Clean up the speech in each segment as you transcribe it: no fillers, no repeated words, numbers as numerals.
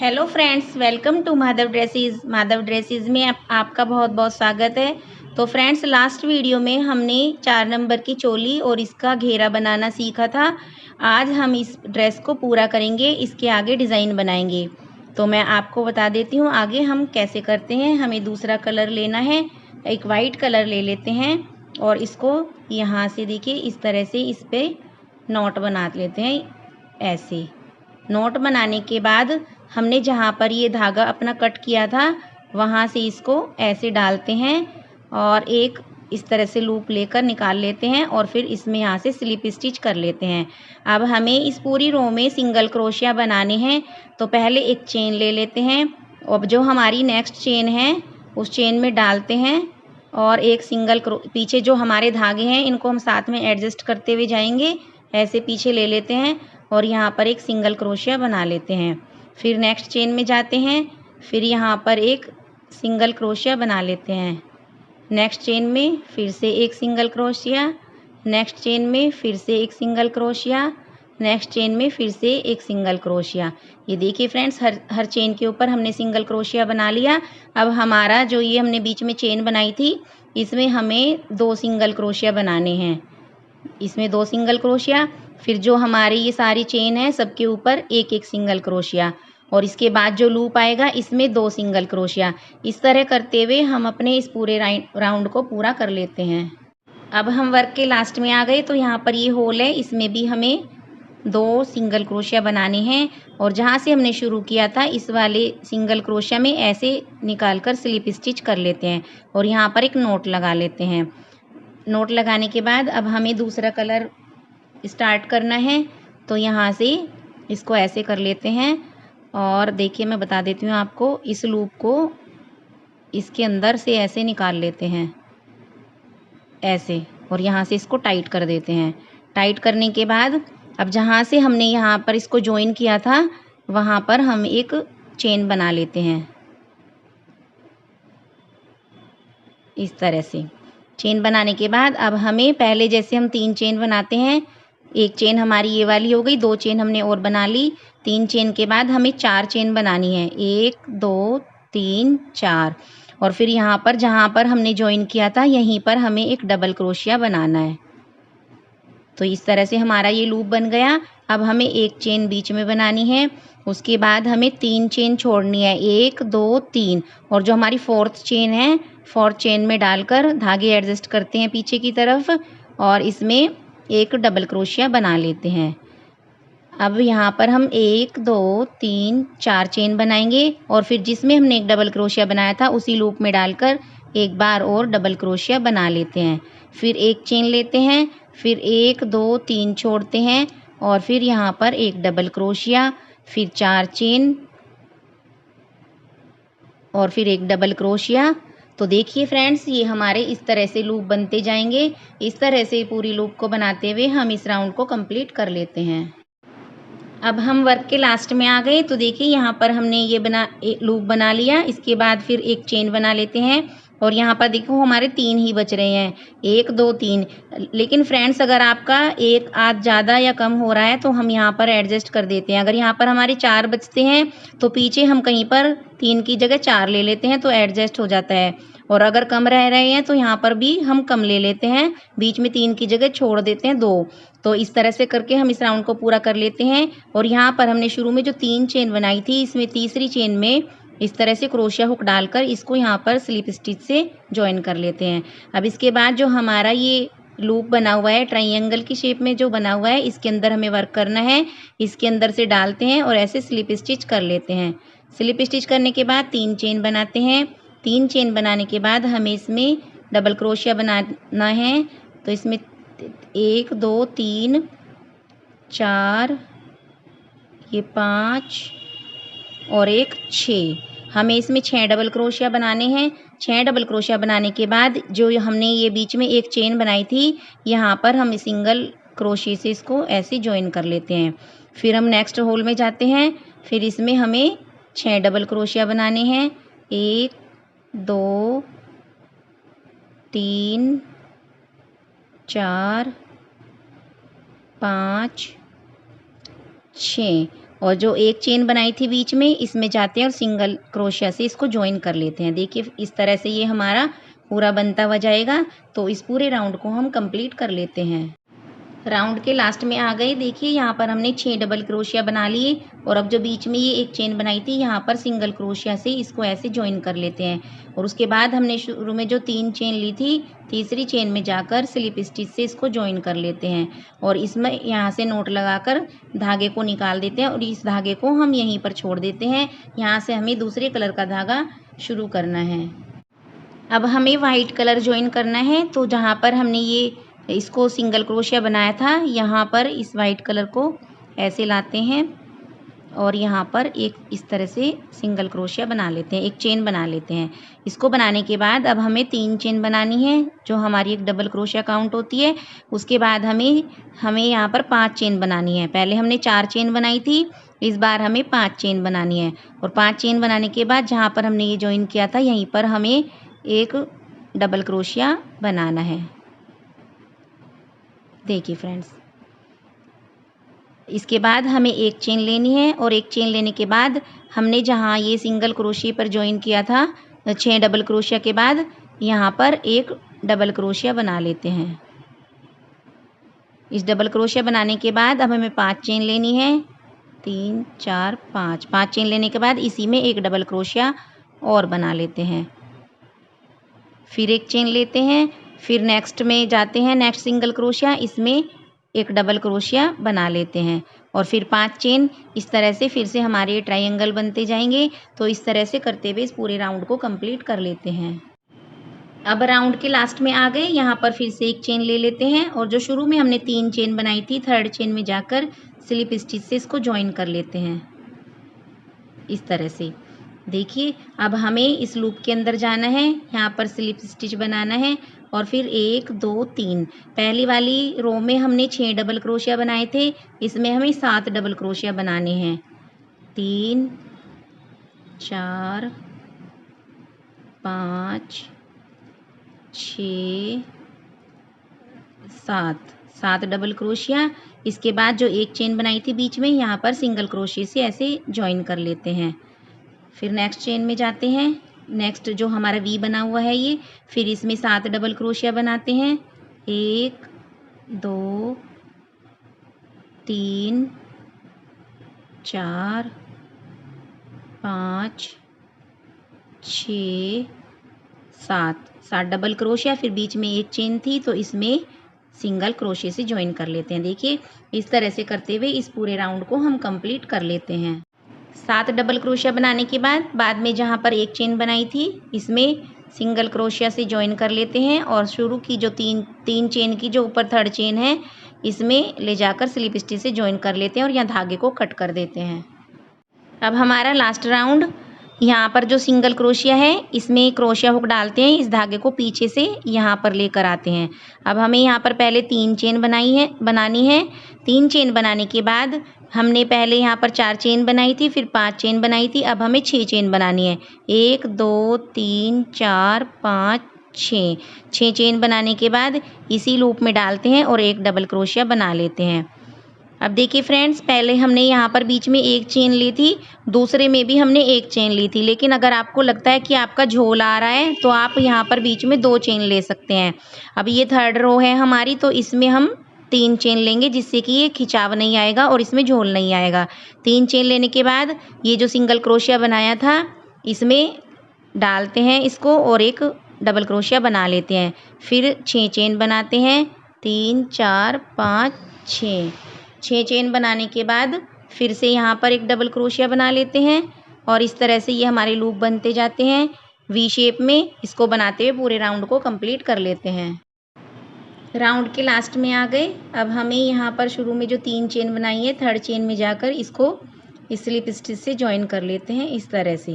Hello friends, welcome to Madhav dresses में आपका बहुत बहुत स्वागत है। तो फ्रेंड्स, लास्ट वीडियो में हमने 4 नंबर की चोली और इसका घेरा बनाना सीखा था। आज हम इस ड्रेस को पूरा करेंगे, इसके आगे डिज़ाइन बनाएंगे। तो मैं आपको बता देती हूँ आगे हम कैसे करते हैं। हमें दूसरा कलर लेना है, एक वाइट कलर ले लेते हैं और इसको यहाँ से देखिए इस तरह से इस पर नॉट बना लेते हैं। ऐसे नोट बनाने के बाद हमने जहाँ पर ये धागा अपना कट किया था वहाँ से इसको ऐसे डालते हैं और एक इस तरह से लूप लेकर निकाल लेते हैं और फिर इसमें यहाँ से स्लिप स्टिच कर लेते हैं। अब हमें इस पूरी रो में सिंगल क्रोशिया बनाने हैं, तो पहले एक चेन ले लेते हैं। अब जो हमारी नेक्स्ट चेन है उस चेन में डालते हैं और एक सिंगल पीछे जो हमारे धागे हैं इनको हम साथ में एडजस्ट करते हुए जाएंगे। ऐसे पीछे ले लेते हैं और यहाँ पर एक सिंगल क्रोशिया बना लेते हैं। फिर नेक्स्ट चेन में जाते हैं, फिर यहाँ पर एक सिंगल क्रोशिया बना लेते हैं। नेक्स्ट चेन में फिर से एक सिंगल क्रोशिया, नेक्स्ट चेन में फिर से एक सिंगल क्रोशिया, नेक्स्ट चेन में फिर से एक सिंगल क्रोशिया। ये देखिए फ्रेंड्स, हर चेन के ऊपर हमने सिंगल क्रोशिया बना लिया। अब हमारा जो ये हमने बीच में चेन बनाई थी इसमें हमें 2 सिंगल क्रोशिया बनाने हैं। इसमें 2 सिंगल क्रोशिया, फिर जो हमारी ये सारी चेन है सबके ऊपर एक एक सिंगल क्रोशिया और इसके बाद जो लूप आएगा इसमें 2 सिंगल क्रोशिया। इस तरह करते हुए हम अपने इस पूरे राउंड को पूरा कर लेते हैं। अब हम वर्क के लास्ट में आ गए, तो यहाँ पर ये होल है, इसमें भी हमें 2 सिंगल क्रोशिया बनाने हैं और जहाँ से हमने शुरू किया था इस वाले सिंगल क्रोशिया में ऐसे निकालकर स्लिप स्टिच कर लेते हैं और यहाँ पर एक नोट लगा लेते हैं। नोट लगाने के बाद अब हमें दूसरा कलर स्टार्ट करना है, तो यहाँ से इसको ऐसे कर लेते हैं और देखिए मैं बता देती हूँ आपको, इस लूप को इसके अंदर से ऐसे निकाल लेते हैं ऐसे और यहाँ से इसको टाइट कर देते हैं। टाइट करने के बाद अब जहाँ से हमने यहाँ पर इसको ज्वाइन किया था वहाँ पर हम एक चेन बना लेते हैं। इस तरह से चेन बनाने के बाद अब हमें पहले जैसे हम 3 चेन बनाते हैं, एक चेन हमारी ये वाली हो गई, 2 चेन हमने और बना ली। 3 चेन के बाद हमें 4 चेन बनानी है, 1 2 3 4 और फिर यहाँ पर जहाँ पर हमने ज्वाइन किया था यहीं पर हमें एक डबल क्रोशिया बनाना है। तो इस तरह से हमारा ये लूप बन गया। अब हमें एक चेन बीच में बनानी है, उसके बाद हमें 3 चेन छोड़नी है, 1 2 3 और जो हमारी 4th चेन है 4th चेन में डालकर धागे एडजस्ट करते हैं पीछे की तरफ और इसमें एक डबल क्रोशिया बना लेते हैं। अब यहाँ पर हम 1 2 3 4 चेन बनाएंगे और फिर जिसमें हमने एक डबल क्रोशिया बनाया था उसी लूप में डालकर एक बार और डबल क्रोशिया बना लेते हैं। फिर एक चेन लेते हैं, फिर 1 2 3 छोड़ते हैं और फिर यहाँ पर एक डबल क्रोशिया, फिर 4 चेन और फिर एक डबल क्रोशिया। तो देखिए फ्रेंड्स, ये हमारे इस तरह से लूप बनते जाएंगे। इस तरह से पूरी लूप को बनाते हुए हम इस राउंड को कंप्लीट कर लेते हैं। अब हम वर्क के लास्ट में आ गए, तो देखिए यहाँ पर हमने ये लूप बना लिया। इसके बाद फिर एक चेन बना लेते हैं और यहाँ पर देखो हमारे 3 ही बच रहे हैं, 1 2 3। लेकिन फ्रेंड्स, अगर आपका एक आध ज़्यादा या कम हो रहा है तो हम यहाँ पर एडजस्ट कर देते हैं। अगर यहाँ पर हमारे 4 बचते हैं तो पीछे हम कहीं पर 3 की जगह 4 ले लेते हैं, तो एडजस्ट हो जाता है। और अगर कम रह रहे हैं तो यहाँ पर भी हम कम ले लेते हैं, बीच में 3 की जगह छोड़ देते हैं 2। तो इस तरह से करके हम इस राउंड को पूरा कर लेते हैं। और यहाँ पर हमने शुरू में जो 3 चेन बनाई थी इसमें तीसरी चेन में इस तरह से क्रोशिया हुक डालकर इसको यहाँ पर स्लिप स्टिच से जॉइन कर लेते हैं। अब इसके बाद जो हमारा ये लूप बना हुआ है ट्रायंगल की शेप में जो बना हुआ है, इसके अंदर हमें वर्क करना है। इसके अंदर से डालते हैं और ऐसे स्लिप स्टिच कर लेते हैं। स्लिप स्टिच करने के बाद 3 चेन बनाते हैं। 3 चेन बनाने के बाद हमें इसमें डबल क्रोशिया बनाना है, तो इसमें 1 2 3 4 ये 5 और एक 6, हमें इसमें 6 डबल क्रोशिया बनाने हैं। 6 डबल क्रोशिया बनाने के बाद जो हमने ये बीच में एक चेन बनाई थी यहाँ पर हम सिंगल क्रोशिया से इसको ऐसे ज्वाइन कर लेते हैं। फिर हम नेक्स्ट होल में जाते हैं, फिर इसमें हमें 6 डबल क्रोशिया बनाने हैं, 1 2 3 4 5 6 और जो एक चेन बनाई थी बीच में, इसमें जाते हैं और सिंगल क्रोशिया से इसको ज्वाइन कर लेते हैं। देखिए इस तरह से ये हमारा पूरा बनता हुआ जाएगा। तो इस पूरे राउंड को हम कंप्लीट कर लेते हैं। राउंड के लास्ट में आ गए। देखिए यहाँ पर हमने 6 डबल क्रोशिया बना लिए और अब जो बीच में ये एक चेन बनाई थी, यहाँ पर सिंगल क्रोशिया से इसको ऐसे ज्वाइन कर लेते हैं। और उसके बाद हमने शुरू में जो 3 चेन ली थी, तीसरी चेन में जाकर स्लिप स्टिच से इसको ज्वाइन कर लेते हैं और इसमें यहाँ से नोट लगाकर धागे को निकाल देते हैं और इस धागे को हम यहीं पर छोड़ देते हैं। यहाँ से हमें दूसरे कलर का धागा शुरू करना है। अब हमें वाइट कलर ज्वाइन करना है। तो जहाँ पर हमने ये इसको सिंगल क्रोशिया बनाया था, यहाँ पर इस वाइट कलर को ऐसे लाते हैं और यहाँ पर एक इस तरह से सिंगल क्रोशिया बना लेते हैं, एक चेन बना लेते हैं। इसको बनाने के बाद अब हमें 3 चेन बनानी है, जो हमारी एक डबल क्रोशिया काउंट होती है। उसके बाद हमें यहाँ पर 5 चेन बनानी है। पहले हमने 4 चेन बनाई थी, इस बार हमें 5 चेन बनानी है। और 5 चेन बनाने के बाद जहाँ पर हमने ये ज्वाइन किया था, यहीं पर हमें एक डबल क्रोशिया बनाना है। देखिए फ्रेंड्स, इसके बाद हमें एक चेन लेनी है और एक चेन लेने के बाद हमने जहाँ ये सिंगल क्रोशिया पर ज्वाइन किया था, 6 डबल क्रोशिया के बाद यहाँ पर एक डबल क्रोशिया बना लेते हैं। इस डबल क्रोशिया बनाने के बाद अब हमें 5 चेन लेनी है, 3 4 5। 5 चेन लेने के बाद इसी में एक डबल क्रोशिया और बना लेते हैं। फिर एक चेन लेते हैं, फिर नेक्स्ट में जाते हैं, नेक्स्ट सिंगल क्रोशिया, इसमें एक डबल क्रोशिया बना लेते हैं और फिर 5 चेन। इस तरह से फिर से हमारे ट्रायंगल बनते जाएंगे। तो इस तरह से करते हुए इस पूरे राउंड को कंप्लीट कर लेते हैं। अब राउंड के लास्ट में आ गए। यहाँ पर फिर से एक चेन ले लेते हैं और जो शुरू में हमने 3 चेन बनाई थी, थर्ड चेन में जाकर स्लिप स्टिच से इसको ज्वाइन कर लेते हैं इस तरह से। देखिए अब हमें इस लूप के अंदर जाना है, यहाँ पर स्लिप स्टिच बनाना है और फिर 1 2 3। पहली वाली रो में हमने 6 डबल क्रोशिया बनाए थे, इसमें हमें 7 डबल क्रोशिया बनाने हैं। 3 4 5 6 7 डबल क्रोशिया। इसके बाद जो एक चेन बनाई थी बीच में, यहाँ पर सिंगल क्रोशिया से ऐसे ज्वाइन कर लेते हैं। फिर नेक्स्ट चेन में जाते हैं, नेक्स्ट जो हमारा वी बना हुआ है ये, फिर इसमें 7 डबल क्रोशिया बनाते हैं। 1 2 3 4 5 6 7 डबल क्रोशिया। फिर बीच में एक चेन थी तो इसमें सिंगल क्रोशिया से ज्वाइन कर लेते हैं। देखिए इस तरह से करते हुए इस पूरे राउंड को हम कंप्लीट कर लेते हैं। 7 डबल क्रोशिया बनाने के बाद में जहाँ पर एक चेन बनाई थी, इसमें सिंगल क्रोशिया से ज्वाइन कर लेते हैं और शुरू की जो तीन चेन की जो ऊपर थर्ड चेन है, इसमें ले जाकर स्लिप स्टिच से ज्वाइन कर लेते हैं और यहाँ धागे को कट कर देते हैं। अब हमारा लास्ट राउंड, यहाँ पर जो सिंगल क्रोशिया है, इसमें क्रोशिया हुक डालते हैं, इस धागे को पीछे से यहाँ पर लेकर आते हैं। अब हमें यहाँ पर पहले 3 चेन बनानी है। 3 चेन बनाने के बाद हमने पहले यहाँ पर 4 चेन बनाई थी, फिर 5 चेन बनाई थी, अब हमें 6 चेन बनानी है। 1 2 3 4 5 6। 6 चेन बनाने के बाद इसी लूप में डालते हैं और एक डबल क्रोशिया बना लेते हैं। अब देखिए फ्रेंड्स, पहले हमने यहाँ पर बीच में एक चेन ली थी, दूसरे में भी हमने एक चेन ली थी, लेकिन अगर आपको लगता है कि आपका झोल आ रहा है तो आप यहाँ पर बीच में 2 चेन ले सकते हैं। अब ये थर्ड रो है हमारी, तो इसमें हम 3 चेन लेंगे, जिससे कि ये खिंचाव नहीं आएगा और इसमें झोल नहीं आएगा। 3 चेन लेने के बाद ये जो सिंगल क्रोशिया बनाया था, इसमें डालते हैं इसको और एक डबल क्रोशिया बना लेते हैं। फिर 6 चेन बनाते हैं, 3 4 5 6। 6 चेन बनाने के बाद फिर से यहाँ पर एक डबल क्रोशिया बना लेते हैं और इस तरह से ये हमारे लूप बनते जाते हैं वी शेप में। इसको बनाते हुए पूरे राउंड को कंप्लीट कर लेते हैं। राउंड के लास्ट में आ गए। अब हमें यहाँ पर शुरू में जो 3 चेन बनाई है, थर्ड चेन में जाकर इसको स्लिप स्टिच से ज्वाइन कर लेते हैं इस तरह से।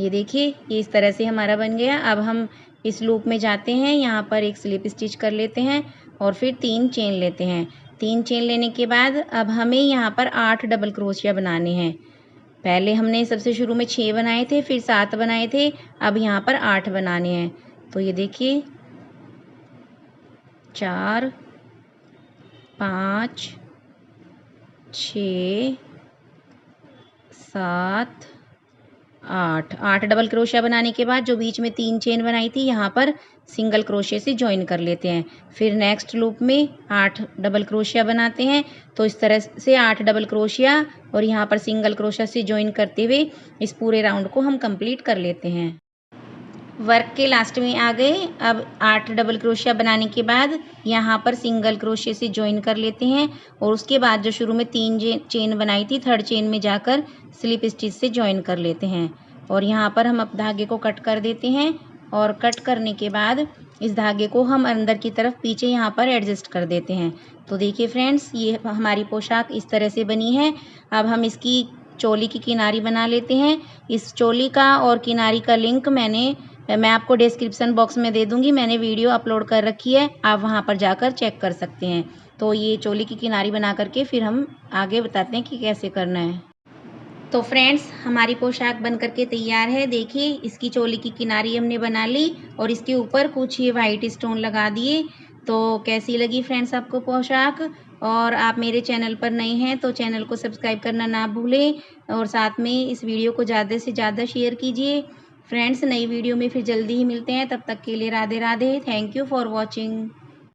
ये देखिए ये इस तरह से हमारा बन गया। अब हम इस लूप में जाते हैं, यहाँ पर एक स्लिप स्टिच कर लेते हैं और फिर 3 चेन लेते हैं। 3 चेन लेने के बाद अब हमें यहाँ पर 8 डबल क्रोशिया बनाने हैं। पहले हमने सबसे शुरू में 6 बनाए थे, फिर 7 बनाए थे, अब यहाँ पर 8 बनाने हैं। तो ये देखिए 4 5 6 7 8 डबल क्रोशिया बनाने के बाद जो बीच में 3 चेन बनाई थी यहाँ पर सिंगल क्रोशिया से ज्वाइन कर लेते हैं। फिर नेक्स्ट लूप में 8 डबल क्रोशिया बनाते हैं। तो इस तरह से 8 डबल क्रोशिया और यहाँ पर सिंगल क्रोशिया से ज्वाइन करते हुए इस पूरे राउंड को हम कंप्लीट कर लेते हैं। वर्क के लास्ट में आ गए। अब 8 डबल क्रोशिया बनाने के बाद यहाँ पर सिंगल क्रोशिया से ज्वाइन कर लेते हैं और उसके बाद जो शुरू में 3 चेन बनाई थी थर्ड चेन में जाकर स्लिप स्टिच से ज्वाइन कर लेते हैं और यहाँ पर हम अब धागे को कट कर देते हैं और कट करने के बाद इस धागे को हम अंदर की तरफ पीछे यहाँ पर एडजस्ट कर देते हैं। तो देखिए फ्रेंड्स, ये हमारी पोशाक इस तरह से बनी है। अब हम इसकी चोली की किनारी बना लेते हैं। इस चोली का और किनारी का लिंक मैं आपको डिस्क्रिप्शन बॉक्स में दे दूंगी। मैंने वीडियो अपलोड कर रखी है, आप वहां पर जाकर चेक कर सकते हैं। तो ये चोली की किनारी बना करके फिर हम आगे बताते हैं कि कैसे करना है। तो फ्रेंड्स, हमारी पोशाक बन करके तैयार है। देखिए, इसकी चोली की किनारी हमने बना ली और इसके ऊपर कुछ ये वाइट स्टोन लगा दिए। तो कैसी लगी फ्रेंड्स आपको पोशाक? और आप मेरे चैनल पर नए हैं तो चैनल को सब्सक्राइब करना ना भूलें और साथ में इस वीडियो को ज़्यादा से ज़्यादा शेयर कीजिए। फ्रेंड्स, नई वीडियो में फिर जल्दी ही मिलते हैं। तब तक के लिए Radhe Radhe. Thank you for watching.